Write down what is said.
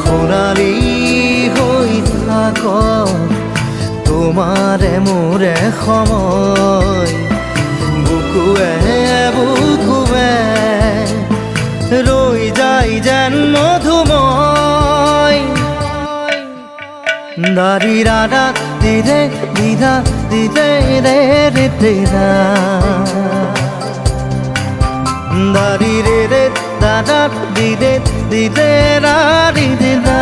সোণালী হৈ থাক তোমাৰে মোৰে সময় বুকুৱে বুকুৱে ৰৈ যায় যেন মধুময় দাৰি ৰাধা দিদে দিদা দিদে ৰে ৰে দিদা দাৰি ৰে ৰে দাদা দিদে দিদে ৰা দিদা